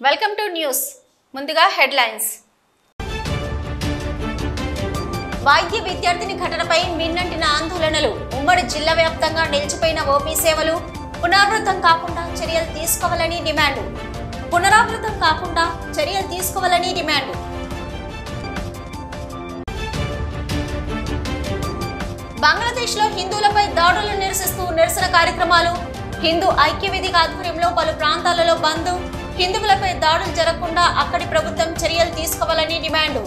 Welcome to news. ముందుగా headlines. వైద్య విద్యార్థిని ఘటనపై మిన్నంటిన ఆందోళనలు. ఉమ్మడి జిల్లా వ్యాప్తంగా నిలిచిపోయిన ఓపీ సేవలు పునరావృతం కాకుండా చర్యలు తీసుకోవాలని డిమాండ్. బంగ్లాదేశ్ లో హిందువులపై దాడులను నిరసిస్తూ నిరసన కార్యక్రమాలు. హిందూ ఐక్యవేదిక ఆధ్వర్యంలో పలు ప్రాంతాలలో బంద్. హిందువులపై దాడులు జరగకుండా అక్కడి ప్రభుత్వం చర్యలు తీసుకోవాలని డిమాండ్.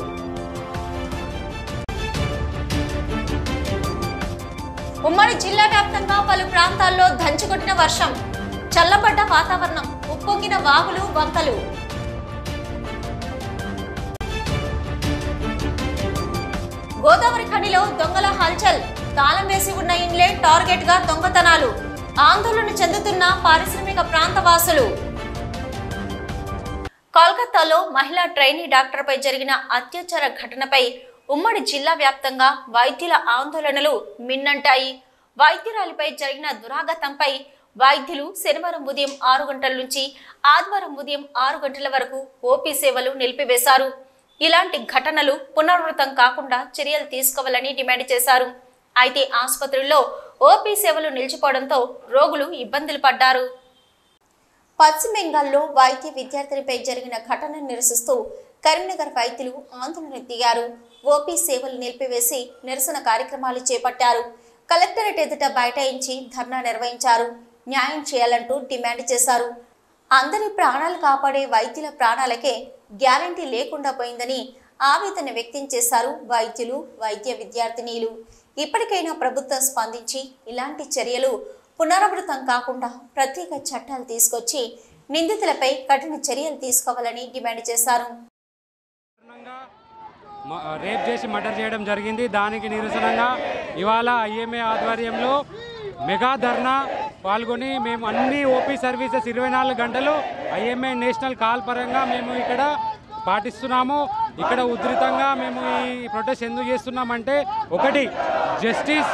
ఉమ్మడి జిల్లా వ్యాప్తంగా పలు ప్రాంతాల్లో దంచుకొట్టిన వర్షం. చల్లబడ్డ వాతావరణం. ఉప్పొంగిన వాగులు, వంకలు. గోదావరి ఖనిలో దొంగల హల్చల్. తాళం వేసి ఉన్న ఇండ్లే టార్గెట్ గా దొంగతనాలు. ఆందోళన చెందుతున్న పారిశ్రామిక ప్రాంత వాసులు. కోల్కతాలో మహిళా ట్రైనీ డాక్టర్పై జరిగిన అత్యాచార ఘటనపై ఉమ్మడి జిల్లా వ్యాప్తంగా వైద్యుల ఆందోళనలు మిన్నంటాయి. వైద్యురాలిపై జరిగిన దురాఘాతంపై వైద్యులు శనివారం ఉదయం 6 గంటల నుంచి ఆదివారం ఉదయం 6 గంటల వరకు ఓపీ సేవలు నిలిపివేశారు. ఇలాంటి ఘటనలు పునరావృతం కాకుండా చర్యలు తీసుకోవాలని డిమాండ్ చేశారు. అయితే ఆసుపత్రుల్లో ఓపీ సేవలు నిలిచిపోవడంతో రోగులు ఇబ్బందులు పడ్డారు. పశ్చిమ బెంగాల్లో వైద్య విద్యార్థినిపై జరిగిన ఘటనను నిరసిస్తూ కరీంనగర్ వైద్యులు ఆందోళన దిగారు. ఓపీ సేవలు నిలిపివేసి నిరసన కార్యక్రమాలు చేపట్టారు. కలెక్టరేట్ ఎదుట బైఠాయించి ధర్నా నిర్వహించారు. న్యాయం చేయాలంటూ డిమాండ్ చేశారు. అందరి ప్రాణాలు కాపాడే వైద్యుల ప్రాణాలకే గ్యారంటీ లేకుండా పోయిందని ఆవేదన వ్యక్తం చేశారు వైద్యులు, వైద్య విద్యార్థినీలు. ఇప్పటికైనా ప్రభుత్వం స్పందించి ఇలాంటి చర్యలు పునరావృతం కాకుండా ప్రత్యేక చట్టాలు తీసుకొచ్చి నిందితులపై కఠిన చర్యలు తీసుకోవాలని డిమాండ్ చేశారు. రేప్ చేసి మర్డర్ చేయడం జరిగింది. దానికి నిరసనగా ఇవాళ ఐఎంఏ ఆధ్వర్యంలో మెగా ధర్నా పాల్గొని మేము అన్ని ఓపీ సర్వీసెస్ 24 గంటలు ఐఎంఏ నేషనల్ కాల్ పరంగా మేము ఇక్కడ పాటిస్తున్నాము. ఇక్కడ ఉధృతంగా మేము ఈ ప్రొటెస్ట్ ఎందుకు చేస్తున్నామంటే, ఒకటి జస్టిస్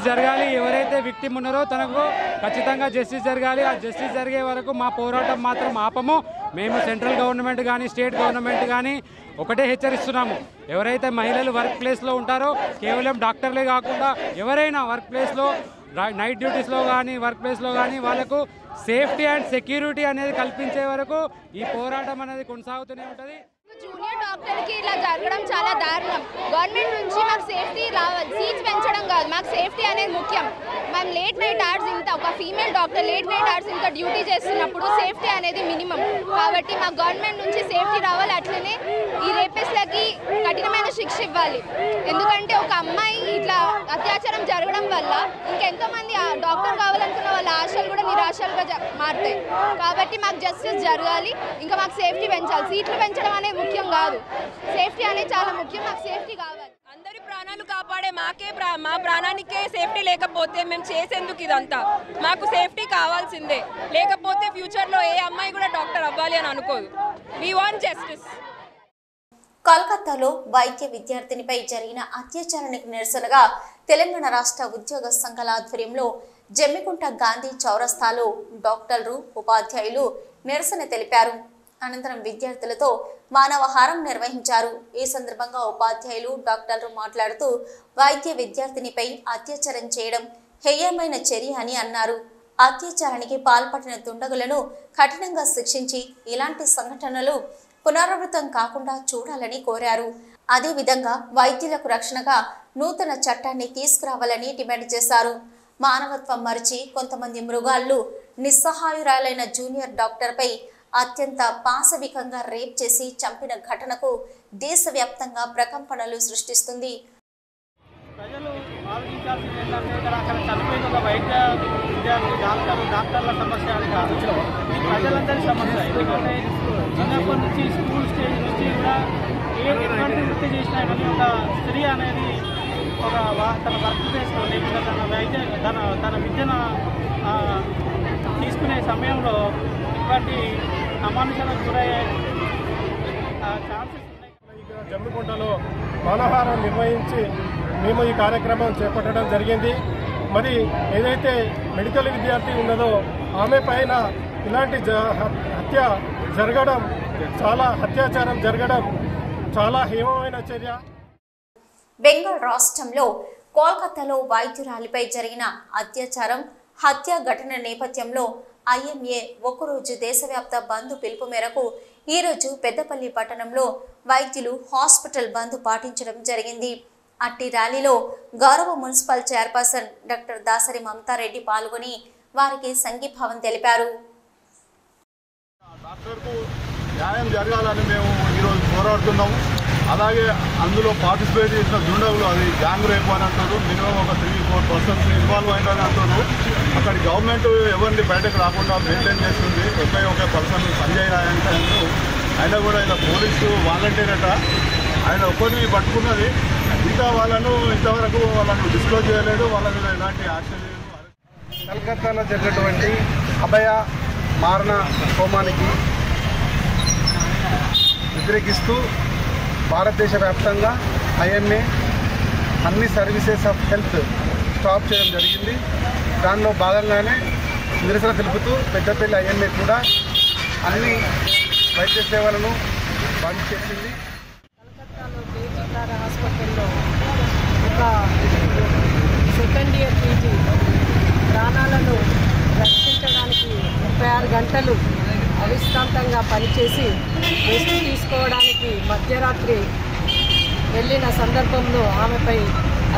జరగాలి. ఎవరైతే విక్టిమ్ ఉన్నారో తనకు ఖచ్చితంగా జస్టిస్ జరగాలి. ఆ జస్టిస్ జరిగే వరకు మా పోరాటం మాత్రం ఆపము. మేము సెంట్రల్ గవర్నమెంట్ కానీ స్టేట్ గవర్నమెంట్ కానీ ఒకటే హెచ్చరిస్తున్నాము. ఎవరైతే మహిళలు వర్క్ ప్లేస్లో ఉంటారో, కేవలం డాక్టర్లే కాకుండా ఎవరైనా వర్క్ ప్లేస్లో నైట్ డ్యూటీస్లో కానీ వర్క్ ప్లేస్లో కానీ వాళ్ళకు సేఫ్టీ అండ్ సెక్యూరిటీ అనేది కల్పించే వరకు ఈ పోరాటం అనేది కొనసాగుతూనే ఉంటుంది. జూనియర్ డాక్టర్కి ఇలా జరగడం చాలా దారుణం. గవర్నమెంట్ నుంచి మాకు సేఫ్టీ రావాలి, సీట్స్ పెంచడం కాదు, మాకు సేఫ్టీ అనేది ముఖ్యం. మేము లేట్ నైట్ అవర్స్ ఇంత ఒక female doctor late night hours ఇంత డ్యూటీ చేస్తున్నప్పుడు సేఫ్టీ అనేది మినిమం. కాబట్టి మాకు గవర్నమెంట్ నుంచి సేఫ్టీ రావాలి. అట్లనే ఈ రేపిస్ట్లకి కఠినమైన శిక్ష ఇవ్వాలి. ఎందుకంటే ఒక అమ్మాయి ఇట్లా అత్యాచారం జరగడం వల్ల ఇంకెంతోమంది డాక్టర్ కావాలనుకున్న వాళ్ళ ఆశలు కూడా నిరాశలుగా మారుతాయి. కాబట్టి మాకు జస్టిస్ జరగాలి. ఇంకా మాకు సేఫ్టీ పెంచాలి. సీట్లు పెంచడం అనేది ముఖ్యం కాదు, సేఫ్టీ అనేది చాలా ముఖ్యం. మాకు సేఫ్టీ కావాలి. అందరి ప్రాణాలు కాపాడే మా ప్రాణానికే సేఫ్టీ లేకపోతే మేము చేసేందుకు ఇదంతా? మాకు సేఫ్టీ కావాల్సిందే. లేకపోతే ఫ్యూచర్లో ఏ అమ్మాయి కూడా డాక్టర్ అవ్వాలి అని అనుకోదు. We want justice. కోల్కతాలో వైద్య విద్యార్థినిపై జరిగిన అత్యాచారానికి నిరసనగా తెలంగాణ రాష్ట్ర ఉద్యోగ సంఘాల ఆధ్వర్యంలో జమ్మికుంట గాంధీ చౌరస్తాలో డాక్టర్లు, ఉపాధ్యాయులు నిరసన తెలిపారు. అనంతరం విద్యార్థులతో మానవహారం నిర్వహించారు. ఈ సందర్భంగా ఉపాధ్యాయులు, డాక్టర్లు మాట్లాడుతూ వైద్య విద్యార్థినిపై అత్యాచారం చేయడం హేయమైన చర్య అని అన్నారు. అత్యాచారానికి పాల్పడిన దుండగులను కఠినంగా శిక్షించి ఇలాంటి సంఘటనలు పునరావృతం కాకుండా చూడాలని కోరారు. అదేవిధంగా వైద్యులకు రక్షణగా నూతన చట్టాన్ని తీసుకురావాలని డిమాండ్ చేశారు. మానవత్వం మరిచి కొంతమంది మృగాళ్ళు నిస్సహాయురాలైన జూనియర్ డాక్టర్పై అత్యంత పాశవికంగా రేప్ చేసి చంపిన ఘటనకు దేశవ్యాప్తంగా ప్రకంపనలు సృష్టిస్తుంది. ప్రజలు ఆలోచించాల్సింది ఏంటంటే, అక్కడ చనిపోయిన ఒక వైద్య విద్యార్థి డాక్టర్ల సమస్య అని కాదు, ఇది ప్రజలందరి సమస్య. ఎందుకంటే చిన్నప్పటి నుంచి స్కూల్ స్టేజ్ నుంచి కూడా ఎటువంటి వృత్తి చేసినా కానీ ఒక స్త్రీ అనేది తన వర్క్ ప్లేస్లో లేకపోతే తన విద్యను తీసుకునే సమయంలో ఇటువంటి అమానుషాలకు గురయ్యే ఛాన్సెస్ ఉన్నాయి. జమ్మికుంటలో మానవహారం నిర్వహించి మేము ఈ కార్యక్రమం చేపట్టడం జరిగింది. మరి ఏదైతే మెడికల్ విద్యార్థి ఉన్నదో ఆమె పైన ఇలాంటి అత్యాచారం జరగడం చాలా హేయమైన చర్య. బెంగాల్ రాష్ట్రంలో కోల్కతాలో వైద్యురాలిపై జరిగిన అత్యాచారం హత్య ఘటన నేపథ్యంలో ఐఎంఏ ఒకరోజు దేశవ్యాప్త బంద్ పిలుపు మేరకు ఈరోజు పెద్దపల్లి పట్టణంలో వైద్యులు హాస్పిటల్ బంద్ పాటించడం జరిగింది. అట్టి ర్యాలీలో గౌరవ municipal chairperson doctor Dasari Mamata Reddy పాల్గొని వారికి సంఘీభావం తెలిపారు. డాక్టర్కు న్యాయం జరగాలని మేము ఈరోజు పోరాడుతున్నాము. అలాగే అందులో పార్టిసిపేట్ చేసిన దుండగులు అది గ్యాంగ్ రేపు అని అంటారు. మినిమం ఒక 3-4% ఇన్వాల్వ్ అయిందని అంటారు. అక్కడి గవర్నమెంట్ ఎవరిని బయటకు రాకుండా మెయింటైన్ చేస్తుంది. ఒక పర్సన్ సంజయ్ రాయ్ అంటే ఆయన కూడా ఇలా పోలీసు వాలంటీర్ అట. ఆయన ఒక్కరిని పట్టుకున్నది. ఇంకా వాళ్ళను ఇంతవరకు వాళ్ళను డిస్క్లోజ్ చేయలేదు. వాళ్ళ మీద ఎలాంటి యాక్షన్ లేదు. కలకత్తాలో జరిగినటువంటి అభయ మారణ హోమానికి వ్యతిరేకిస్తూ భారతదేశ వ్యాప్తంగా ఐఎంఏ అన్ని సర్వీసెస్ ఆఫ్ హెల్త్ స్టాప్ చేయడం జరిగింది. దానిలో భాగంగానే నిరసన తెలుపుతూ పెద్దపల్లి ఐఎంఏ కూడా అన్ని వైద్య సేవలను బంద్ చేసింది. కలకత్తాలో కేజీఆర్ హాస్పిటల్లో ఒక సెకండ్ ఇయర్ పీజీ ప్రాణాలను రక్షించడానికి 36 గంటలు అవిశ్రాంతంగా పనిచేసి రెస్ట్ తీసుకోవడానికి మధ్యరాత్రి వెళ్ళిన సందర్భంలో ఆమెపై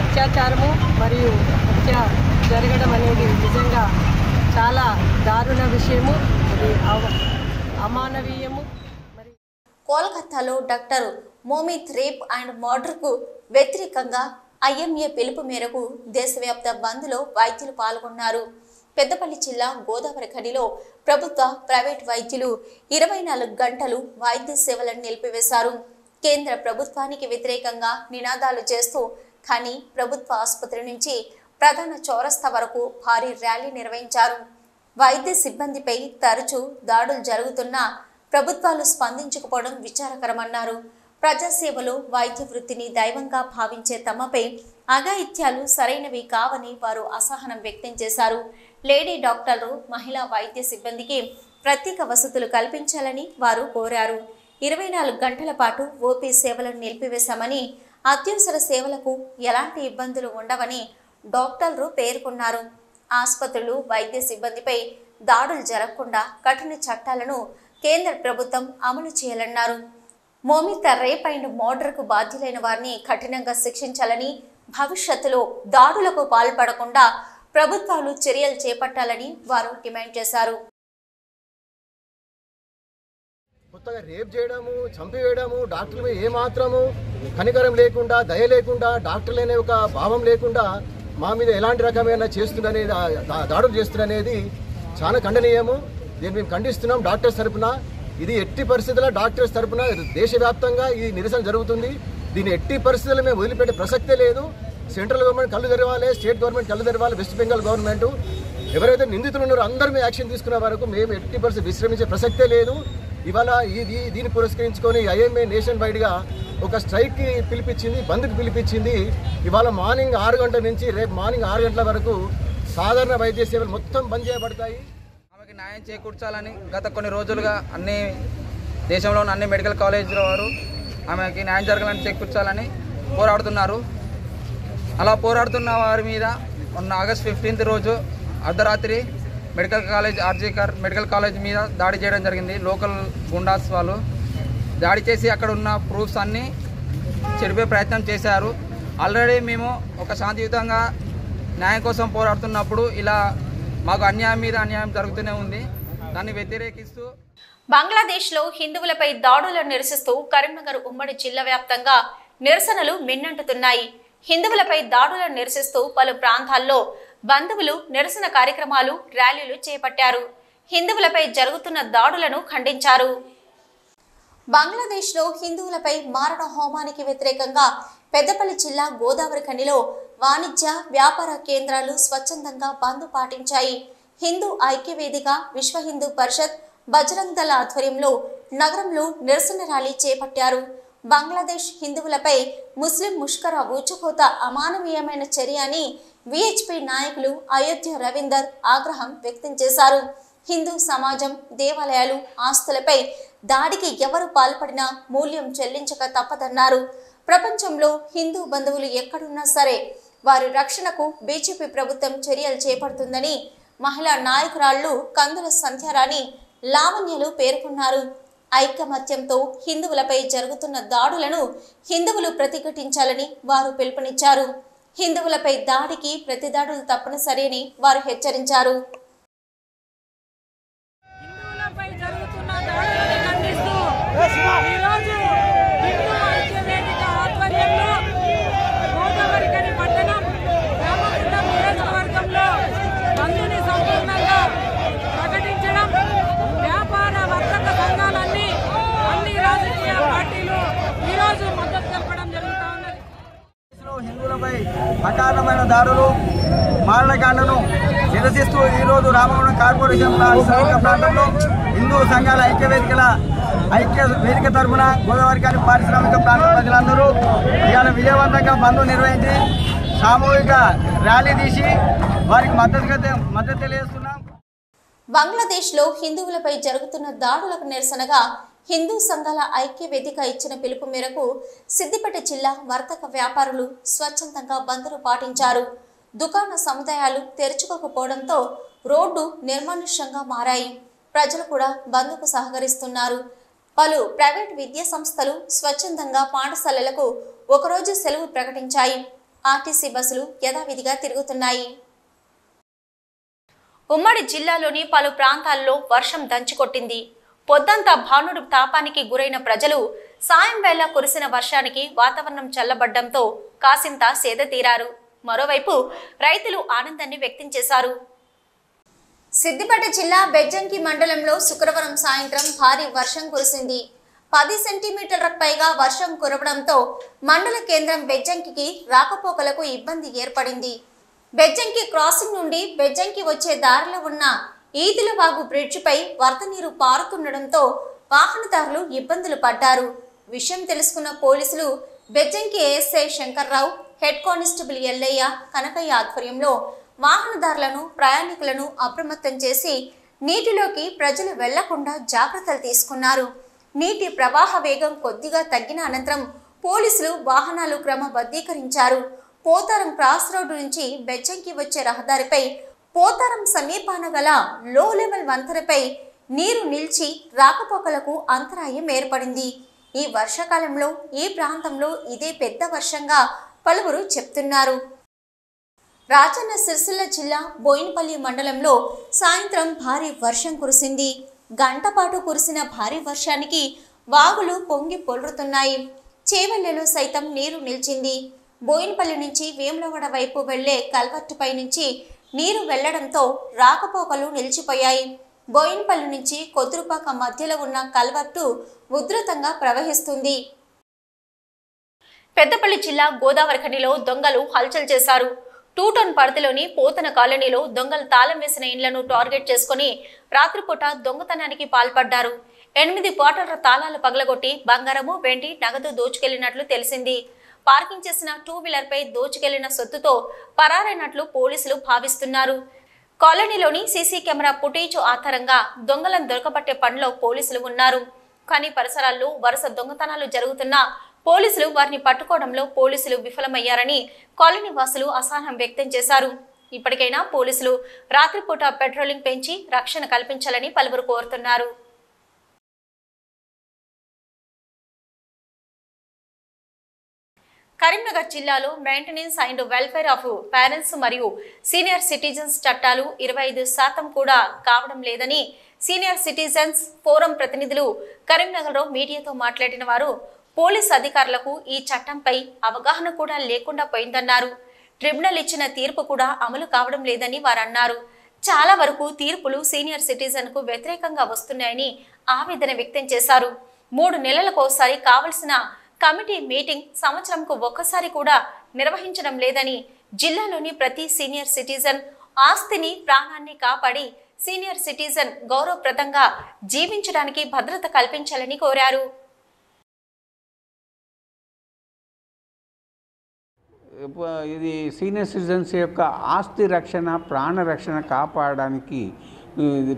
అత్యాచారము మరియు హత్య జరగడం అనేది నిజంగా చాలా దారుణ విషయము, అది అమానవీయము. కోల్కతాలో డాక్టర్ మోమిత్ రేప్ అండ్ మర్డర్కు వ్యతిరేకంగా ఐఎంఏ పిలుపు మేరకు దేశవ్యాప్త బంద్లో వైద్యులు పాల్గొన్నారు. పెద్దపల్లి జిల్లా గోదావరి ఖనిలో ప్రభుత్వ ప్రైవేట్ వైద్యులు 24 గంటలు వైద్య సేవలను నిలిపివేశారు. కేంద్ర ప్రభుత్వానికి వ్యతిరేకంగా నినాదాలు చేస్తూ ఖని ప్రభుత్వ ఆసుపత్రి నుంచి ప్రధాన చౌరస్తా వరకు భారీ ర్యాలీ నిర్వహించారు. వైద్య సిబ్బందిపై తరచూ దాడులు జరుగుతున్నా ప్రభుత్వాలు స్పందించకపోవడం విచారకరమన్నారు. ప్రజాసేవలో వైద్య వృత్తిని దైవంగా భావించే తమపై అఘాయిత్యాలు సరైనవి కావని వారు అసహనం వ్యక్తం చేశారు. లేడీ డాక్టర్లు, మహిళా వైద్య సిబ్బందికి ప్రత్యేక వసతులు కల్పించాలని వారు కోరారు. 24 గంటల పాటు ఓపీ సేవలను నిలిపివేశామని, అత్యవసర సేవలకు ఎలాంటి ఇబ్బందులు ఉండవని డాక్టర్లు పేర్కొన్నారు. ఆసుపత్రులు, వైద్య సిబ్బందిపై దాడులు జరగకుండా కఠిన చట్టాలను కేంద్ర ప్రభుత్వం అమలు చేయాలన్నారు. మోమిత రేప్ అండ్ మర్డర్కు బాధ్యులైన వారిని కఠినంగా శిక్షించాలని, భవిష్యత్తులో దాడులకు పాల్పడకుండా ప్రభుత్వాలు చర్యలు చేపట్టాలని వారు డిమాండ్ చేశారు. కొత్తగా రేప్ చేయడము, చంపివేయడము, డాక్టర్ల మీద ఏమాత్రము కనికరం లేకుండా, దయ లేకుండా, డాక్టర్లు అనే ఒక భావం లేకుండా మా మీద ఎలాంటి రకమైన చేస్తుందనేది, దాడులు చేస్తుందనేది చాలా ఖండనీయము. దీన్ని మేము ఖండిస్తున్నాం డాక్టర్స్ తరఫున. ఇది ఎట్టి పరిస్థితుల్లో డాక్టర్స్ తరఫున దేశవ్యాప్తంగా ఈ నిరసన జరుగుతుంది. దీన్ని ఎట్టి పరిస్థితుల్లో మేము వదిలిపెట్టే ప్రసక్తే లేదు. సెంట్రల్ గవర్నమెంట్ కళ్ళు తెరవాలి, స్టేట్ గవర్నమెంట్ కళ్ళు తెరవాలి, వెస్ట్ బెంగాల్ గవర్నమెంట్ ఎవరైతే నిందితులు ఉన్నారో అందరూ మేము యాక్షన్ తీసుకునే వరకు మేము ఎట్టి పరిస్థితి విశ్రమించే ప్రసక్తే లేదు. ఇవాళ దీన్ని పురస్కరించుకొని ఐఎంఏ నేషన్ వైడ్గా ఒక స్ట్రైక్కి పిలిపించింది, బంద్కి పిలిపించింది. ఇవాళ మార్నింగ్ 6 గంటల నుంచి రేపు మార్నింగ్ 6 గంటల వరకు సాధారణ వైద్య సేవలు మొత్తం బంద్ చేయబడతాయి. ఆమెకి న్యాయం చేకూర్చాలని గత కొన్ని రోజులుగా దేశంలో ఉన్న అన్ని మెడికల్ కాలేజీల వారు ఆమెకి న్యాయం జరగాలని చేకూర్చాలని పోరాడుతున్నారు. అలా పోరాడుతున్న వారి మీద మొన్న ఆగస్ట్ 15 రోజు అర్ధరాత్రి medical college RG Kar medical college మీద దాడి చేయడం జరిగింది. లోకల్ గుండాస్ వాళ్ళు దాడి చేసి అక్కడ ఉన్న ప్రూఫ్స్ అన్నీ చెరిపే ప్రయత్నం చేశారు. ఆల్రెడీ మేము ఒక శాంతియుతంగా న్యాయం కోసం పోరాడుతున్నప్పుడు ఇలా మాకు అన్యాయం మీద అన్యాయం జరుగుతూనే ఉంది. దాన్ని వ్యతిరేకిస్తూ బంగ్లాదేశ్లో హిందువులపై దాడులను నిరసిస్తూ కరీంనగర్ ఉమ్మడి జిల్లా వ్యాప్తంగా నిరసనలు మిన్నంటుతున్నాయి. హిందువులపై దాడులను నిరసిస్తూ పలు ప్రాంతాల్లో బంధువులు నిరసన కార్యక్రమాలు, ర్యాలీలు చేపట్టారు. హిందువులపై జరుగుతున్న దాడులను ఖండించారు. బంగ్లాదేశ్లో హిందువులపై మారణ హోమానికి వ్యతిరేకంగా పెద్దపల్లి జిల్లా గోదావరి ఖనిలో వాణిజ్య, వ్యాపార కేంద్రాలు స్వచ్ఛందంగా బంద్ పాటించాయి. హిందూ ఐక్యవేదిక, విశ్వ హిందూ పరిషత్, బజరంగ్ దళ ఆధ్వర్యంలో నగరంలో నిరసన ర్యాలీ చేపట్టారు. బంగ్లాదేశ్ హిందువులపై ముస్లిం ముష్కర ఊచకోత అమానవీయమైన చర్య అని విహెచ్పి నాయకులు అయోధ్య రవీందర్ ఆగ్రహం వ్యక్తం చేశారు. హిందూ సమాజం దేవాలయాలు ఆస్తులపై దాడికి ఎవరు పాల్పడినా మూల్యం చెల్లించక తప్పదన్నారు. ప్రపంచంలో హిందూ బంధువులు ఎక్కడున్నా సరే వారి రక్షణకు బీజేపీ ప్రభుత్వం చర్యలు చేపడుతుందని మహిళా నాయకురాళ్లు కందుల సంధ్యారాణి లావణ్యలు పేర్కొన్నారు. ఐకమత్యంతో హిందువులపై జరుగుతున్న దాడులను హిందువులు ప్రతిఘటించాలని వారు పిలుపునిచ్చారు. హిందువులపై దాడికి ప్రతిదాడులు తప్పనిసరి అని వారు హెచ్చరించారు. హిందువులపై అకారణమైన దాడులు మారణకాండను నిరసిస్తూ ఈరోజు రామగుండం కార్పొరేషన్ ప్రాంతంలో హిందూ సంఘాల ఐక్య వేదిక తరఫున గోదావరి ఖని పారిశ్రామిక ప్రాంత ప్రజలందరూ ఇవాళ విజయవంతంగా బంద్ నిర్వహించి సామూహిక ర్యాలీ తీసి వారికి మద్దతు తెలియజేస్తున్నాం. బంగ్లాదేశ్లో హిందువులపై జరుగుతున్న దాడులకు నిరసనగా హిందూ సంఘాల ఐక్య వేదిక ఇచ్చిన పిలుపు మేరకు సిద్దిపేట జిల్లా వర్తక వ్యాపారులు స్వచ్ఛందంగా బంద్ను పాటించారు. దుకాణ సముదాయాలు తెరుచుకోకపోవడంతో రోడ్డు నిర్మానుష్యంగా మారాయి. ప్రజలు కూడా బంద్కు సహకరిస్తున్నారు. పలు ప్రైవేట్ విద్యా సంస్థలు స్వచ్ఛందంగా పాఠశాలలకు ఒకరోజు సెలవు ప్రకటించాయి. ఆర్టీసీ బస్సులు యథావిధిగా తిరుగుతున్నాయి. ఉమ్మడి జిల్లాలోని పలు ప్రాంతాల్లో వర్షం దంచుకొట్టింది. పొద్దంతా భానుడి తాపానికి గురైన ప్రజలు సాయం వేళ కురిసిన వర్షానికి వాతావరణం చల్లబడ్డంతో కాసింత సేద తీరారు. మరోవైపు రైతులు ఆనందాన్ని వ్యక్తం చేశారు. సిద్దిపేట జిల్లా బెజ్జంకి మండలంలో శుక్రవారం సాయంత్రం భారీ వర్షం కురిసింది. 10 సెంటీమీటర్లకు పైగా వర్షం కురవడంతో మండల కేంద్రం బెజ్జంకి రాకపోకలకు ఇబ్బంది ఏర్పడింది. బెజ్జంకి క్రాసింగ్ నుండి బెజ్జంకి వచ్చే దారిలో ఉన్న ఈదిలవాగు బ్రిడ్జిపై వరద నీరు పారుతుండడంతో వాహనదారులు ఇబ్బందులు పడ్డారు. విషయం తెలుసుకున్న పోలీసులు Bejjanki ASI Shankarrao, head constable Yellaiah, Kanakaiah ఆధ్వర్యంలో వాహనదారులను ప్రయాణికులను అప్రమత్తం చేసి నీటిలోకి ప్రజలు వెళ్లకుండా జాగ్రత్తలు తీసుకున్నారు. నీటి ప్రవాహ వేగం కొద్దిగా తగ్గిన అనంతరం పోలీసులు వాహనాలు క్రమబద్ధీకరించారు. పోతారం క్రాస్ రోడ్డు నుంచి బెజ్జంకి వచ్చే రహదారిపై పోతారం సమీపాన గల లో లెవెల్ వంతెనపై నీరు నిలిచి రాకపోకలకు అంతరాయం ఏర్పడింది. ఈ వర్షాకాలంలో ఈ ప్రాంతంలో ఇదే పెద్ద వర్షంగా పలువురు చెప్తున్నారు. రాజన్న సిరిసిల్ల జిల్లా బోయినపల్లి మండలంలో సాయంత్రం భారీ వర్షం కురిసింది. గంట పాటు కురిసిన భారీ వర్షానికి వాగులు పొంగి పొర్లుతున్నాయి. చేవెళ్లలో సైతం నీరు నిలిచింది. బోయినపల్లి నుంచి వేములవాడ వైపు వెళ్లే కల్వర్టుపై నుంచి నీరు వెళ్లడంతో రాకపోకలు నిలిచిపోయాయి. బోయినపల్లి నుంచి కొద్దురుపాక మధ్యలో ఉన్న కల్వర్టు ఉధృతంగా ప్రవహిస్తుంది. పెద్దపల్లి జిల్లా గోదావరి ఖనిలో దొంగలు హల్చల్ చేశారు. 2 టౌన్ పరిధిలోని పోతన కాలనీలో దొంగలు తాళం వేసిన ఇండ్లను టార్గెట్ చేసుకుని రాత్రిపూట దొంగతనానికి పాల్పడ్డారు. 8 బాటల తాళాలు పగలగొట్టి బంగారము, వెండి, నగదు దోచుకెళ్లినట్లు తెలిసింది. పార్కింగ్ చేసిన 2 వీలర్పై దోచుకెళ్లిన సొత్తుతో పరారైనట్లు పోలీసులు భావిస్తున్నారు. కాలనీలోని సీసీ కెమెరా ఫుటేజ్ ఆధారంగా దొంగలను దొరకబట్టే పనిలో పోలీసులు ఉన్నారు. కానీ పరిసరాల్లో వరుస దొంగతనాలు జరుగుతున్నా పోలీసులు వారిని పట్టుకోవడంలో పోలీసులు విఫలమయ్యారని కాలనీ వాసులు అసహనం వ్యక్తం చేశారు. ఇప్పటికైనా పోలీసులు రాత్రిపూట పెట్రోలింగ్ పెంచి రక్షణ కల్పించాలని పలువురు కోరుతున్నారు. కరీంనగర్ జిల్లాలో maintenance and welfare of parents మరియు సీనియర్ సిటిజన్స్ చట్టాలు 25% కూడా కావడం లేదని సీనియర్ సిటిజన్స్ ఫోరం ప్రతినిధులు కరీంనగర్లో మీడియాతో మాట్లాడిన వారు పోలీస్ అధికారులకు ఈ చట్టంపై అవగాహన కూడా లేకుండా పోయిందన్నారు. ట్రిబ్యునల్ ఇచ్చిన తీర్పు కూడా అమలు కావడం లేదని వారు అన్నారు. చాలా వరకు తీర్పులు సీనియర్ సిటిజన్ కు వ్యతిరేకంగా వస్తున్నాయని ఆవేదన వ్యక్తం చేశారు. 3 నెలలకోసారి కావలసిన కమిటీ మీటింగ్ సంవత్సరంకు ఒక్కసారి కూడా నిర్వహించడం లేదని, జిల్లాలోని ప్రతి సీనియర్ సిటిజన్ ఆస్తిని ప్రాణాన్ని కాపాడి సీనియర్ సిటిజన్ గౌరవప్రదంగా జీవించడానికి భద్రత కల్పించాలని కోరారు. ఇది సీనియర్ సిటిజన్స్ యొక్క ఆస్తి రక్షణ, ప్రాణ రక్షణ కాపాడడానికి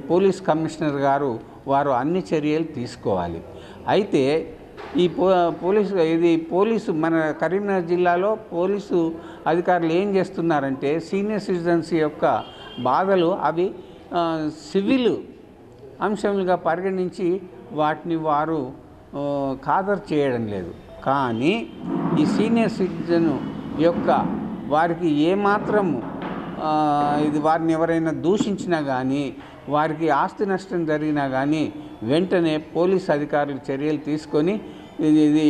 పోలీస్ కమిషనర్ గారు వారు అన్ని చర్యలు తీసుకోవాలి. అయితే ఈ పోలీసు మన కరీంనగర్ జిల్లాలో పోలీసు అధికారులు ఏం చేస్తున్నారంటే సీనియర్ సిటిజన్స్ యొక్క బాధలు అవి సివిల్ అంశములుగా పరిగణించి వాటిని వారు ఖాతరు చేయడం లేదు. కానీ ఈ సీనియర్ సిటిజన్ యొక్క వారికి ఏమాత్రము వారిని ఎవరైనా దూషించినా కానీ వారికి ఆస్తి నష్టం జరిగినా కానీ వెంటనే పోలీస్ అధికారులు చర్యలు తీసుకొని ఇది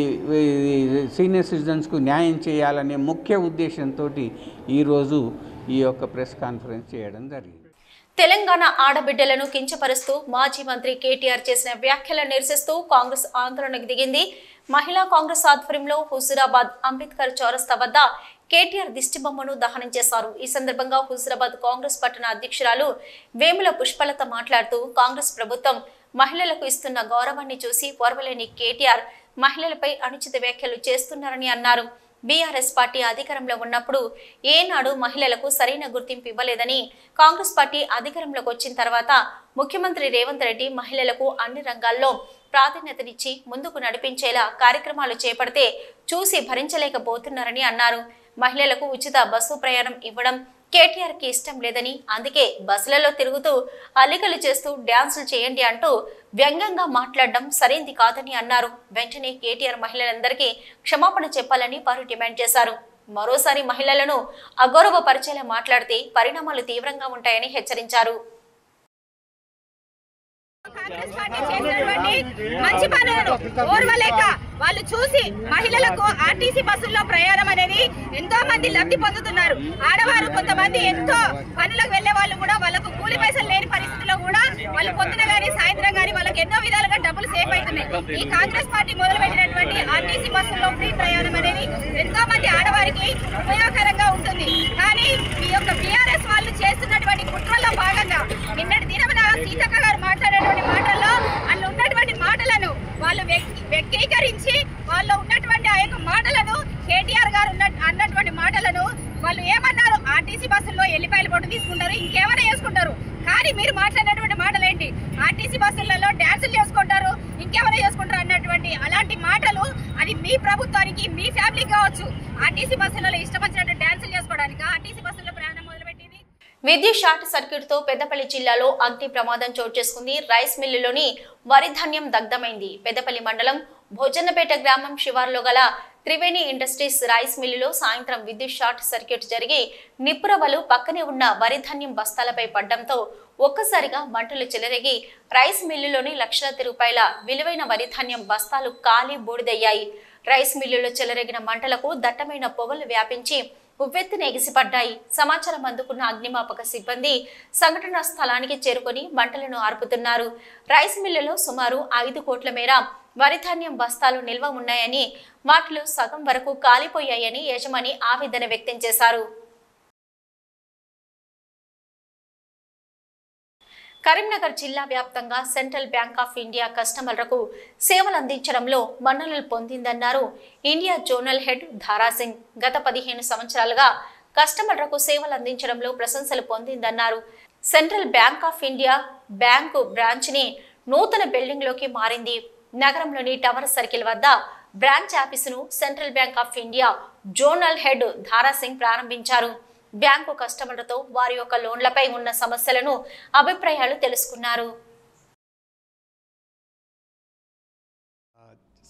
సీనియర్ సిటిజన్స్కు న్యాయం చేయాలనే ముఖ్య ఉద్దేశంతో ఈరోజు ఈ యొక్క ప్రెస్ కాన్ఫరెన్స్ చేయడం జరిగింది. తెలంగాణ ఆడబిడ్డలను కించపరుస్తూ మాజీ మంత్రి కేటీఆర్ చేసిన వ్యాఖ్యలను నిరసిస్తూ కాంగ్రెస్ ఆందోళనకు దిగింది. మహిళా కాంగ్రెస్ ఆధ్వర్యంలో హుజూరాబాద్ అంబేద్కర్ చౌరస్తా వద్ద కేటీఆర్ దిష్టిబొమ్మను దహనం చేశారు. ఈ సందర్భంగా హుజూరాబాద్ కాంగ్రెస్ పట్టణ అధ్యక్షురాలు వేముల పుష్పలత మాట్లాడుతూ కాంగ్రెస్ ప్రభుత్వం మహిళలకు ఇస్తున్న గౌరవాన్ని చూసి ఓర్వలేని కేటీఆర్ మహిళలపై అనుచిత వ్యాఖ్యలు చేస్తున్నారని అన్నారు. బీఆర్ఎస్ పార్టీ అధికారంలో ఉన్నప్పుడు ఏనాడు మహిళలకు సరైన గుర్తింపు ఇవ్వలేదని, కాంగ్రెస్ పార్టీ అధికారంలోకి వచ్చిన తర్వాత ముఖ్యమంత్రి రేవంత్ రెడ్డి మహిళలకు అన్ని రంగాల్లో ప్రాధాన్యతనిచ్చి ముందుకు నడిపించేలా కార్యక్రమాలు చేపడితే చూసి భరించలేకపోతున్నారని అన్నారు. మహిళలకు ఉచిత బస్సు ప్రయాణం ఇవ్వడం కేటీఆర్ కి ఇష్టం లేదని, అందుకే బస్సులలో తిరుగుతూ అల్లికలు చేస్తూ డ్యాన్సులు చేయండి అంటూ వ్యంగ్యంగా మాట్లాడడం సరైంది కాదని అన్నారు. వెంటనే కేటీఆర్ మహిళలందరికీ క్షమాపణ చెప్పాలని వారు డిమాండ్ చేశారు. మరోసారి మహిళలను అగౌరవపరిచేలా మాట్లాడితే పరిణామాలు తీవ్రంగా ఉంటాయని హెచ్చరించారు. కాంగ్రెస్ పార్టీ చేసినటువంటి మంచి పనులను ఓర్వలేక వాళ్ళు చూసి మహిళలకు ఆర్టీసీ బస్సుల్లో ప్రయాణం అనేది ఎంతో మంది లబ్ధి పొందుతున్నారు. ఆడవారు కొంతమంది ఎంతో పనులకు వెళ్లే వాళ్ళు కూడా వాళ్ళకు కూలి పైసలు లేని పరిస్థితుల్లో కూడా వాళ్ళు పొద్దున గానీ సాయంత్రం గానీ వాళ్ళకి ఎన్నో విధాలుగా డబ్బులు సేఫ్ అవుతున్నాయి. ఈ కాంగ్రెస్ పార్టీ మొదలుపెట్టినటువంటి ఆర్టీసీ బస్సుల్లో ఫ్రీ ప్రయాణం అనేది ఎంతో మంది ఆడవారికి ఉపయోగకరంగా ఉంటుంది. కానీ ఈ యొక్క బీఆర్ఎస్ వాళ్ళు చేస్తున్నటువంటి కుట్రల్లో భాగంగా నిన్నటి దినమున సీతక్క గారు మాట్లాడేటువంటి మాటల్లో అందులో ఉన్నటువంటి మాటలను వాళ్ళు వ్యక్తీకరించి వాళ్ళు ఉన్నటువంటి ఆ యొక్క మాటలను కేటీఆర్ గారు అన్నటువంటి మాటలను వాళ్ళు ఏమన్నారు, ఆర్టీసీ బస్సుల్లో ఎల్లిపాయల పొట్టు తీసుకుంటారు, ఇంకేమైనా చేసుకుంటారు. కానీ మీరు మాట్లాడినటువంటి మాటలు ఏంటి, ఆర్టీసీ బస్సులలో డ్యాన్సులు చేసుకుంటారు, ఇంకేమైనా చేసుకుంటారు అన్నటువంటి అలాంటి మాటలు అది మీ ప్రభుత్వానికి మీ ఫ్యామిలీ కావచ్చు. ఆర్టీసీ బస్సులలో ఇష్టం వచ్చినట్టు డ్యాన్సులు చేసుకోవడానికి ఆర్టీసీ బస్సుల్లో ప్రయాణం మొదలుపెట్టింది. విద్యుత్ షార్ట్ సర్క్యూట్ తో పెద్దపల్లి జిల్లాలో అగ్ని ప్రమాదం చోటు చేసుకుంది. రైస్ మిల్లులోని వరి ధాన్యం దగ్ధమైంది. పెద్దపల్లి మండలం భోజన్నపేట గ్రామం శివారులో గల త్రివేణి ఇండస్ట్రీస్ రైస్ మిల్లులో సాయంత్రం విద్యుత్ షార్ట్ సర్క్యూట్ జరిగి నిప్పురవలు పక్కనే ఉన్న వరి ధాన్యం బస్తాలపై పడ్డంతో ఒక్కసారిగా మంటలు చెలరేగి రైస్ మిల్లులోని లక్షలాది రూపాయల విలువైన వరి ధాన్యం బస్తాలు కాలి బూడిదయ్యాయి. రైస్ మిల్లులో చెలరేగిన మంటలకు దట్టమైన పొగలు వ్యాపించి ఉవ్వెత్తున ఎగిసిపడ్డాయి. సమాచారం అందుకున్న అగ్నిమాపక సిబ్బంది సంఘటనా స్థలానికి చేరుకొని మంటలను ఆర్పుతున్నారు. రైస్ మిల్లులో సుమారు 5 కోట్ల మేర వరి ధాన్యం బస్తాలు నిల్వ ఉన్నాయని, వాటిలో సగం వరకు కాలిపోయాయని యజమాని ఆవేదన వ్యక్తం చేశారు. కరీంనగర్ జిల్లా వ్యాప్తంగా సెంట్రల్ బ్యాంక్ ఆఫ్ ఇండియా కస్టమర్లకు సేవలు అందించడంలో మన్ననలు పొందిందన్నారు ఇండియా జోనల్ హెడ్ ధారాసింగ్. గత 15 సంవత్సరాలుగా కస్టమర్లకు సేవలు అందించడంలో ప్రశంసలు పొందిందన్నారు. Central bank of India bank branch ని నూతన బిల్డింగ్ లోకి మారింది. నగరంలోని టవర్ సర్కిల్ వద్ద బ్రాంచ్ ఆఫీసును central bank of India zonal head Dhara Singh ప్రారంభించారు. బ్యాంకు కస్టమర్లతో వారి యొక్క లోన్లపై ఉన్న సమస్యలను అభిప్రాయాలు తెలుసుకున్నారు.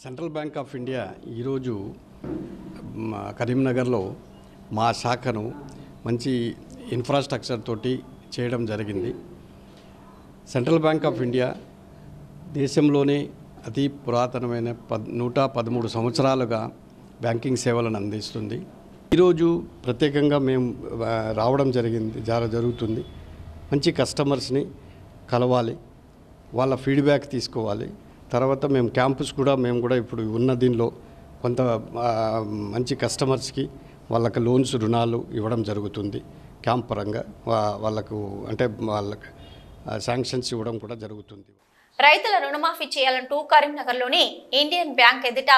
సెంట్రల్ బ్యాంక్ ఆఫ్ ఇండియా ఈరోజు కరీంనగర్లో మా శాఖను మంచి ఇన్ఫ్రాస్ట్రక్చర్ తోటి చేయడం జరిగింది. సెంట్రల్ బ్యాంక్ ఆఫ్ ఇండియా దేశంలోనే అతి పురాతనమైన 113 సంవత్సరాలుగా బ్యాంకింగ్ సేవలను అందిస్తుంది. ఈరోజు ప్రత్యేకంగా మేము రావడం జరుగుతుంది. మంచి కస్టమర్స్ని కలవాలి, వాళ్ళ ఫీడ్బ్యాక్ తీసుకోవాలి. తర్వాత మేము కూడా ఇప్పుడు ఉన్న దీనిలో కొంత మంచి కస్టమర్స్కి వాళ్ళకి లోన్స్ రుణాలు ఇవ్వడం జరుగుతుంది. క్యాంప్ పరంగా వాళ్ళకు శాంక్షన్స్ ఇవ్వడం కూడా జరుగుతుంది. రైతుల రుణమాఫీ చేయాలంటూ కరీంనగర్లోని ఇండియన్ బ్యాంక్ ఎదుట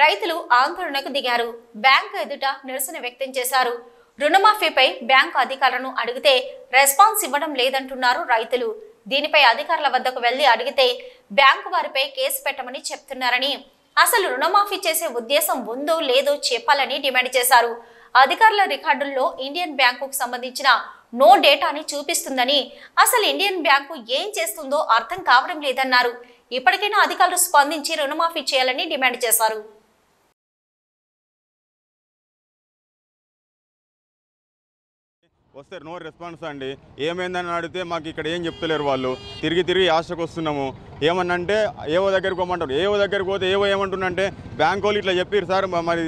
రైతులు ఆందోళనకు దిగారు. బ్యాంకు ఎదుట నిరసన వ్యక్తం చేశారు. రుణమాఫీపై బ్యాంకు అధికారులను అడిగితే రెస్పాన్స్ ఇవ్వడం లేదంటున్నారు రైతులు. దీనిపై అధికారుల వద్దకు వెళ్లి అడిగితే బ్యాంకు వారిపై కేసు పెట్టమని చెప్తున్నారని, అసలు రుణమాఫీ చేసే ఉద్దేశం ఉందో లేదో చెప్పాలని డిమాండ్ చేశారు. అధికారుల రికార్డుల్లో ఇండియన్ బ్యాంకుకు సంబంధించిన నో డేటాని చూపిస్తుందని, అసలు ఇండియన్ బ్యాంకు ఏం చేస్తుందో అర్థం కావడం లేదన్నారు. ఇప్పటికైనా అధికారులు స్పందించి రుణమాఫీ చేయాలని డిమాండ్ చేశారు. వస్తే నో రెస్పాన్స్ అండి. ఏమైందని అడిగితే మాకు ఇక్కడ ఏం చెప్తలేరు. వాళ్ళు తిరిగి ఆశకు వస్తున్నాము. ఏమన్నంటే ఏవో దగ్గరికి పోమంటారు. ఏవో దగ్గరికి పోతే ఏవో ఏమంటుందంటే బ్యాంక్ వాళ్ళు ఇట్లా చెప్పారు సార్, మరి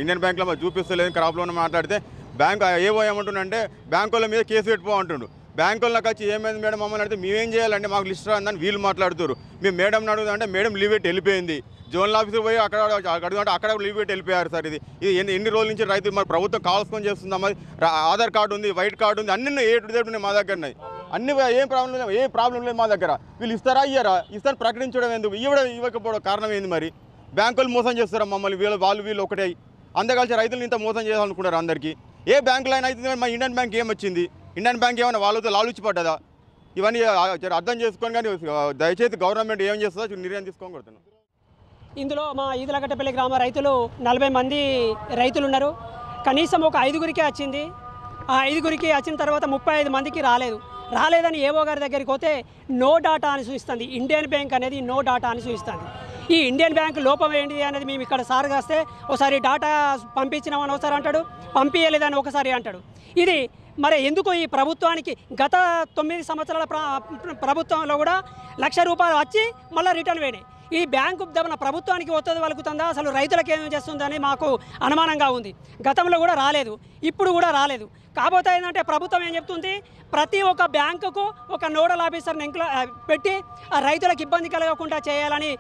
ఇండియన్ బ్యాంక్లో మరి చూపిస్తలేదు క్రాప్లో మాట్లాడితే బ్యాంక్ ఏవో ఏమంటుందంటే బ్యాంక్ వాళ్ళ మీద కేసు పెట్టుకో అంటుండు. బ్యాంక్ వాళ్ళకి వచ్చి ఏమైంది మేడం మమ్మల్ని అడిగితే మేమేం చేయాలంటే మాకు లిస్ట్ రాదని వీళ్ళు మాట్లాడుతారు. మేము మేడం అడుగుతుంటే మేడం లీవ్ పెట్టి వెళ్ళిపోయింది. జోనల్ ఆఫీస్కి పోయి అక్కడ లీవ్ పెట్టి వెళ్ళిపోయారు సార్. ఇది ఎన్ని రోజుల నుంచి రైతు మరి ప్రభుత్వం కావాల్సుకొని చేస్తుందా? మరి ఆధార్ కార్డు ఉంది, వైట్ కార్డు ఉంది, అన్ని ఉన్నాయి మా దగ్గర. అన్ని ఏం ప్రాబ్లం లేదు మా దగ్గర. వీళ్ళు ఇస్తారా ఇయ్యారా? ఇస్తారని ప్రకటించడం ఎందుకు? ఇవ్వకపోవడం కారణం ఏంది? మరి బ్యాంకులు మోసం చేస్తారా మమ్మల్ని? వీళ్ళు ఒకటే అందరికీ రైతులు ఇంత మోసం చేయాలనుకున్నారు అందరికీ. ఏ బ్యాంకులో అయినా అయితే మా ఇండియన్ బ్యాంక్ ఏమొచ్చింది? ఇండియన్ బ్యాంక్ ఏమైనా వాళ్ళతో లాలుచి పడ్డదా? ఇవన్నీ అర్థం చేసుకొని కానీ దయచేసి గవర్నమెంట్ ఏం చేస్తుందో నిర్ణయం తీసుకొని కొడుతున్నాం. ఇందులో మా ఈదులగట్టపల్లి గ్రామ రైతులు 40 మంది రైతులు ఉన్నారు. కనీసం ఒక 5గురికే వచ్చింది. ఆ 5గురికి వచ్చిన తర్వాత 35 మందికి రాలేదని ఏవో గారి దగ్గరికి పోతే నో డాటా అని చూపిస్తుంది. ఇండియన్ బ్యాంక్ అనేది నో డాటా అని చూపిస్తుంది. ఈ ఇండియన్ బ్యాంక్ లోపం ఏంటిది అనేది మేము ఇక్కడ సార్ కాస్తే ఒకసారి డాటా పంపించినామని ఒకసారి అంటాడు, పంపించలేదని ఒకసారి అంటాడు. ఇది మరి ఎందుకు ఈ ప్రభుత్వానికి గత 9 సంవత్సరాల ప్రభుత్వంలో కూడా ₹1,00,000 వచ్చి మళ్ళీ రిటర్న్ వేయడే. ఈ బ్యాంకు మన ప్రభుత్వానికి ఒత్తిడి వలుకుతుందా, అసలు రైతులకు ఏమేమి చేస్తుందని మాకు అనుమానంగా ఉంది. గతంలో కూడా రాలేదు, ఇప్పుడు కూడా రాలేదు. కాబోతే ఏంటంటే ప్రభుత్వం ఏం చెప్తుంది, ప్రతి ఒక్క బ్యాంకుకు ఒక నోడల్ ఆఫీసర్ని పెట్టి ఆ రైతులకు ఇబ్బంది కలగకుండా చేయాలని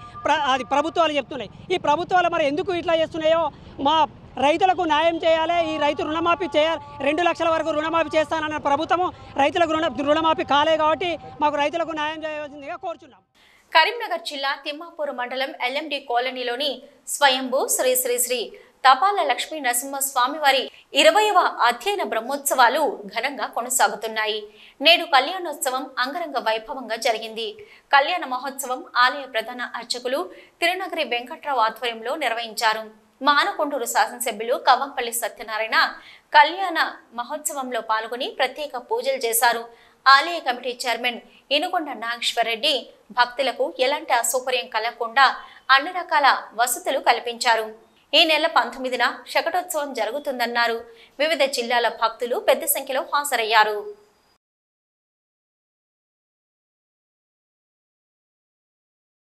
అది ప్రభుత్వాలు చెప్తున్నాయి. ఈ ప్రభుత్వాలు మరి ఎందుకు ఇట్లా చేస్తున్నాయో, మా రైతులకు న్యాయం చేయాలి, ఈ రైతు రుణమాఫీ చేయాలి, 2 లక్షల వరకు రుణమాఫీ చేస్తానన్న ప్రభుత్వము రైతులకు రుణమాఫీ కాలే కాబట్టి మాకు రైతులకు న్యాయం చేయవలసిందిగా కోరుచున్నాం. కరీంనగర్ జిల్లా తిమ్మాపూర్ మండలం ఎల్ఎండి కాలనీలోని స్వయంభూ శ్రీ శ్రీ శ్రీ తపాల లక్ష్మీ నరసింహస్వామి వారి 20వ అధ్యయన బ్రహ్మోత్సవాలు ఘనంగా కొనసాగుతున్నాయి. నేడు కళ్యాణోత్సవం అంగరంగ వైభవంగా జరిగింది. కళ్యాణ మహోత్సవం ఆలయ ప్రధాన అర్చకులు తిరునగరి వెంకట్రావు ఆధ్వర్యంలో నిర్వహించారు. మానకొండూరు శాసనసభ్యులు కవ్వంపల్లి సత్యనారాయణ కళ్యాణ మహోత్సవంలో పాల్గొని ప్రత్యేక పూజలు చేశారు. ఆలయ కమిటీ చైర్మన్ ఇనుకొండ నాగేశ్వరరెడ్డి భక్తులకు ఎలాంటి అసౌకర్యం కలగకుండా అన్ని రకాల వసతులు కల్పించారు. ఈ నెల 19న శకటోత్సవం జరుగుతుందన్నారు. వివిధ జిల్లాల భక్తులు పెద్ద సంఖ్యలో హాజరయ్యారు.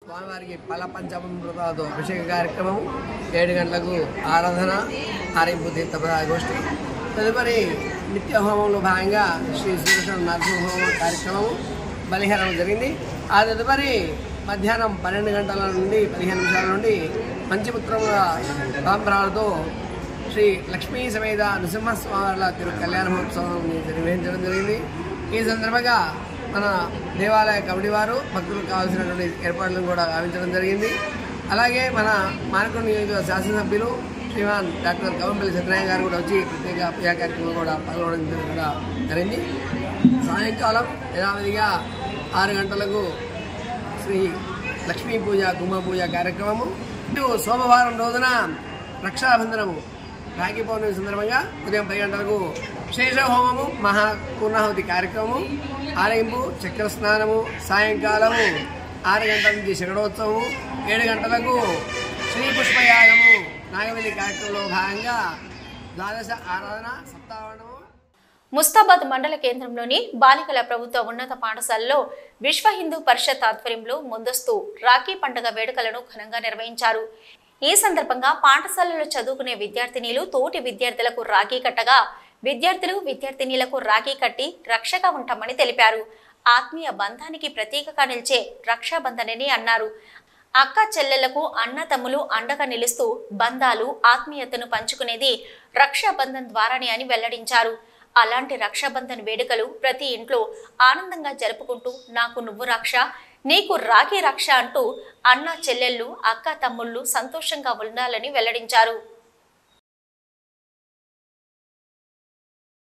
స్వామివారికి పల పంచామృతాలతో అభిషేక కార్యక్రమం, 7 గంటలకు ఆరాధన, ఆరింపు తీర్థప్రదాగోష్ఠి, తదుపరి నిత్య హోమంలో భాగంగా శ్రీ శ్రీకృష్ణ నరసింహోమ కార్యక్రమం బలిహరణం జరిగింది. ఆ తదుపరి మధ్యాహ్నం 12 గంటల నుండి 15 నిమిషాల నుండి పంచపుత్రముల తాంబ్రాలతో శ్రీ లక్ష్మీ సమేత నృసింహస్వామివార్ల తిరు కళ్యాణ మహోత్సవం నిర్వహించడం జరిగింది. ఈ సందర్భంగా మన దేవాలయ కమిటీ వారు భక్తులకు కావాల్సినటువంటి ఏర్పాట్లను కూడా గావించడం జరిగింది. అలాగే మన మానకొండ నియోజకవర్గ శాసనసభ్యులు శ్రీమాన్ డాక్టర్ కవ్వంపల్లి సత్యనారాయణ గారు కూడా వచ్చి ప్రత్యేక పూజా కార్యక్రమం కూడా పాల్గొనడం కూడా జరిగింది. సాయంకాలం యథావిధిగా 6 గంటలకు శ్రీ లక్ష్మీ పూజ కుంభ పూజ కార్యక్రమము. సోమవారం రోజున రక్షాబంధనము రాఖీ పౌర్ణమి సందర్భంగా ఉదయం 10 గంటలకు శేషహోమము, మహాపూర్ణాహుతి కార్యక్రమము, ఆలయింపు, చక్ర స్నానము, సాయంకాలము 6 గంటల నుంచి శకటోత్సవము, 7 గంటలకు శ్రీ పుష్పయాగము, నాగవల్లి కార్యక్రమంలో భాగంగా ద్వాదశ ఆరాధన సప్తావరణము. ముస్తాబాద్ మండల కేంద్రంలోని బాలికల ప్రభుత్వ ఉన్నత పాఠశాలలో విశ్వ హిందూ పరిషత్ ఆధ్వర్యంలో ముందస్తు రాఖీ పండుగ వేడుకలను ఘనంగా నిర్వహించారు. ఈ సందర్భంగా పాఠశాలలో చదువుకునే విద్యార్థినీలు తోటి విద్యార్థులకు రాఖీ కట్టగా, విద్యార్థులు విద్యార్థినీలకు రాఖీ కట్టి రక్షగా ఉంటామని తెలిపారు. ఆత్మీయ బంధానికి ప్రతీకగా నిలిచే రక్షాబంధన్ అని అన్నారు. అక్క చెల్లెళ్లకు అన్న తమ్ములు అండగా నిలుస్తూ బంధాలు ఆత్మీయతను పంచుకునేది రక్షాబంధన్ ద్వారానే అని వెల్లడించారు. అలాంటి రక్షాబంధన్ వేడుకలు ప్రతి ఇంట్లో ఆనందంగా జరుపుకుంటూ నాకు నువ్వు రక్ష, నీకు రాఖీ రక్ష అంటూ అన్న చెల్లెళ్ళు అక్క తమ్ముళ్ళు సంతోషంగా ఉండాలని వెల్లడించారు.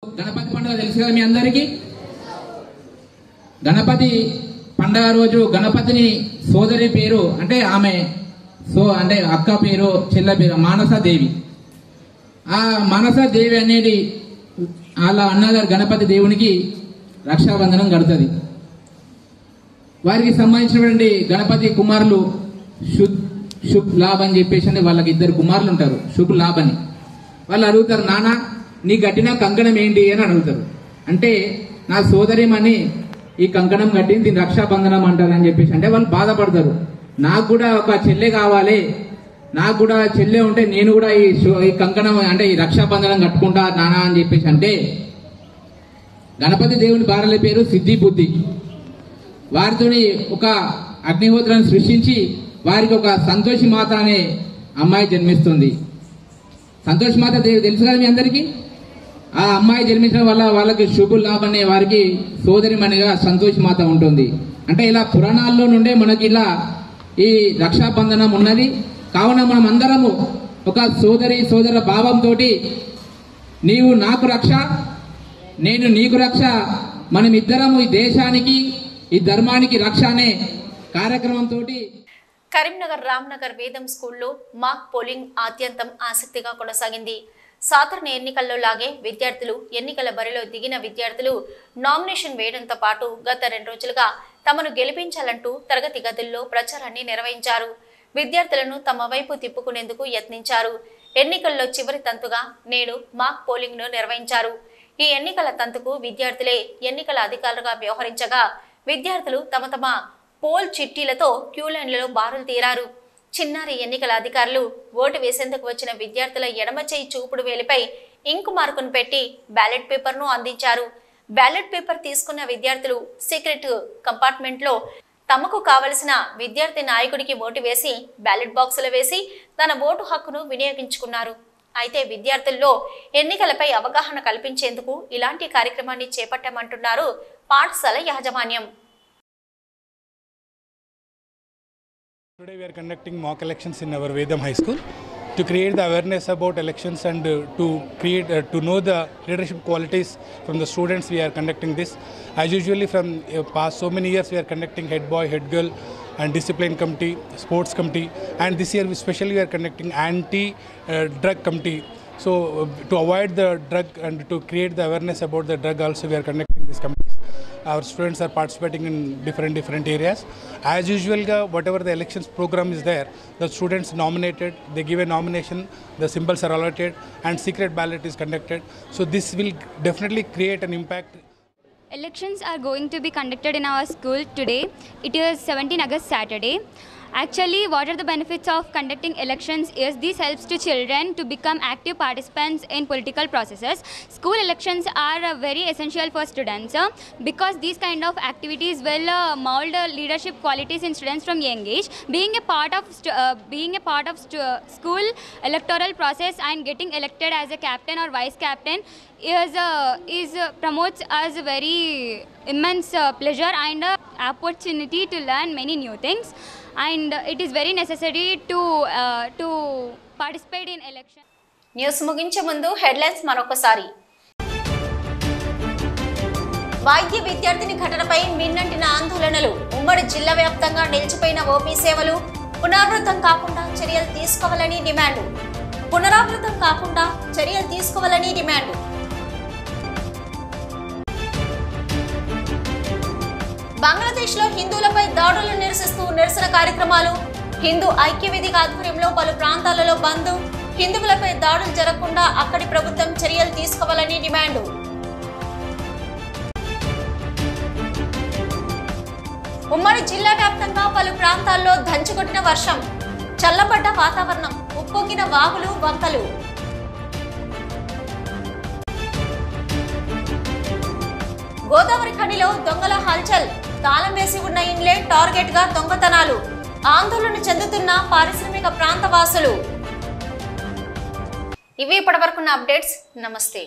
గణపతి పండుగ తెలుసు కదా మీ అందరికీ. గణపతి పండగ రోజు గణపతిని సోదరి పేరు అంటే ఆమె అంటే అక్క పేరు చెల్ల పేరు మానసాదేవి. ఆ మానసాదేవి అనేది వాళ్ళ అన్నగారు గణపతి దేవునికి రక్షాబంధనం కడుతుంది. వారికి సంబంధించినటువంటి గణపతి కుమారులు శుభ్ లాభ్ అని చెప్పేసి వాళ్ళకి 2 కుమారులు ఉంటారు, శుభ్ లాభ్ అని. వాళ్ళు అడుగుతారు, నాన్న నీ కట్టిన కంకణం ఏంటి అని అడుగుతారు. అంటే నా సోదరిమని ఈ కంకణం కట్టింది, దీన్ని రక్షాబంధనం అంటారని చెప్పేసి. అంటే వాళ్ళు బాధపడతారు, నాకు కూడా ఒక చెల్లె కావాలి, నాకు కూడా చెల్లె ఉంటే నేను కూడా ఈ కంకణం అంటే ఈ రక్షాబంధనం కట్టుకుంటా నానా అని చెప్పేసి. అంటే గణపతి దేవుని భార్యల పేరు సిద్ధి బుద్ధి. వారితోని ఒక అగ్నిహోత్రాన్ని సృష్టించి వారికి ఒక సంతోషి మాత అనే అమ్మాయి జన్మిస్తుంది. సంతోషి మాత దేవి తెలుసు కదా మీ అందరికీ. ఆ అమ్మాయి జన్మించడం వల్ల వాళ్ళకి శుభ లాభ్ అనే వారికి సోదరిమణిగా సంతోషి మాత ఉంటుంది. అంటే ఇలా పురాణాల్లో నుండే మనకి ఇలా ఈ రక్షాబంధనం ఉన్నది. కావున మనం అందరము ఒక సోదర భావంతో నీవు నాకు రక్ష, నేను నీకు రక్ష, మనం ఇద్దరము ఈ దేశానికి ఈ ధర్మానికి రక్ష అనే కార్యక్రమంతో కరీంనగర్ రామ్నగర్ వేదం స్కూల్లో మాక్ పోలింగ్ ఆద్యంతం ఆసక్తిగా కొనసాగింది. సాధారణ ఎన్నికల్లో లాగే విద్యార్థులు ఎన్నికల బరిలో దిగిన విద్యార్థులు నామినేషన్ వేయడంతో పాటు గత 2 రోజులుగా తమను గెలిపించాలంటూ తరగతి గదుల్లో ప్రచారాన్ని నిర్వహించారు. విద్యార్థులను తమ వైపు తిప్పుకునేందుకు యత్నించారు. ఎన్నికల్లో చివరి తంతుగా నేడు మాక్ పోలింగ్ ను నిర్వహించారు. ఈ ఎన్నికల తంతుకు విద్యార్థులే ఎన్నికల అధికారులుగా వ్యవహరించగా విద్యార్థులు తమ పోల్ చిట్టీలతో క్యూ లైన్లలో బారులు తీరారు. చిన్నారి ఎన్నికల అధికారులు ఓటు వేసేందుకు వచ్చిన విద్యార్థుల ఎడమ చేయి చూపుడు వేలిపై ఇంకు మార్కును పెట్టి బ్యాలెట్ పేపర్ను అందించారు. బ్యాలెట్ పేపర్ తీసుకున్న విద్యార్థులు సీక్రెట్ కంపార్ట్మెంట్లో తమకు కావలసిన విద్యార్థి నాయకుడికి ఓటు వేసి బ్యాలెట్ బాక్సులో వేసి తన ఓటు హక్కును వినియోగించుకున్నారు. అయితే విద్యార్థుల్లో ఎన్నికలపై అవగాహన కల్పించేందుకు ఇలాంటి కార్యక్రమాన్ని చేపట్టామంటున్నారు పాఠశాల యాజమాన్యం. Today we are conducting mock elections in our Vedam High School to create the awareness about elections and to know the leadership qualities from the students. We are conducting this as usually from past so many years. We are conducting head boy, head girl and discipline committee, sports committee, and this year especially we are conducting anti-drug committee. So to avoid the drug and to create the awareness about the drug also we are conducting this committees. Our students are participating in different areas. As usual, whatever the elections program is there, the students nominated, they give a nomination, the symbols are allotted and secret ballot is conducted. So this will definitely create an impact. Elections are going to be conducted in our school today. It is 17 August Saturday. Actually, what are the benefits of conducting elections is this helps to children to become active participants in political processes. School elections are very essential for students because these kind of activities will mold leadership qualities in students from young age. Being a part of school electoral process and getting elected as a captain or vice captain is promotes us very immense pleasure and opportunity to learn many new things. And it is very necessary to participate in election. News ముగించే ముందు headlines మరొకసారి. వైద్య విద్యార్థిని ఘటనపై మిన్నంటిన ఆందోళనలు. ఉమ్మడి జిల్లా వ్యాప్తంగా నిలిచిపోయిన ఓపీ సేవలు పునరావృతం కాకుండా చర్యలు తీసుకోవాలని డిమాండ్. బంగ్లాదేశ్లో హిందువులపై దాడులను నిరసిస్తూ నిరసన కార్యక్రమాలు. హిందూ ఐక్యవేదిక ఆధ్వర్యంలో పలు ప్రాంతాలలో బంద్. హిందువులపై దాడులు జరగకుండా అక్కడి ప్రభుత్వం చర్యలు తీసుకోవాలని డిమాండ్. ఉమ్మడి జిల్లా వ్యాప్తంగా పలు ప్రాంతాల్లో దంచుకొట్టిన వర్షం. చల్లబడ్డ వాతావరణం. ఉప్పొంగిన వాగులు, వంకలు. గోదావరి ఖనిలో దొంగల హల్చల్. తాళం వేసి ఉన్న ఇన్లెట్ టార్గెట్ గా దొంగతనాలు. ఆందోళన చెందుతున్న పారిశ్రామిక ప్రాంత వాసులు. ఇవి ఇప్పటివరకున్న అప్డేట్స్. నమస్తే.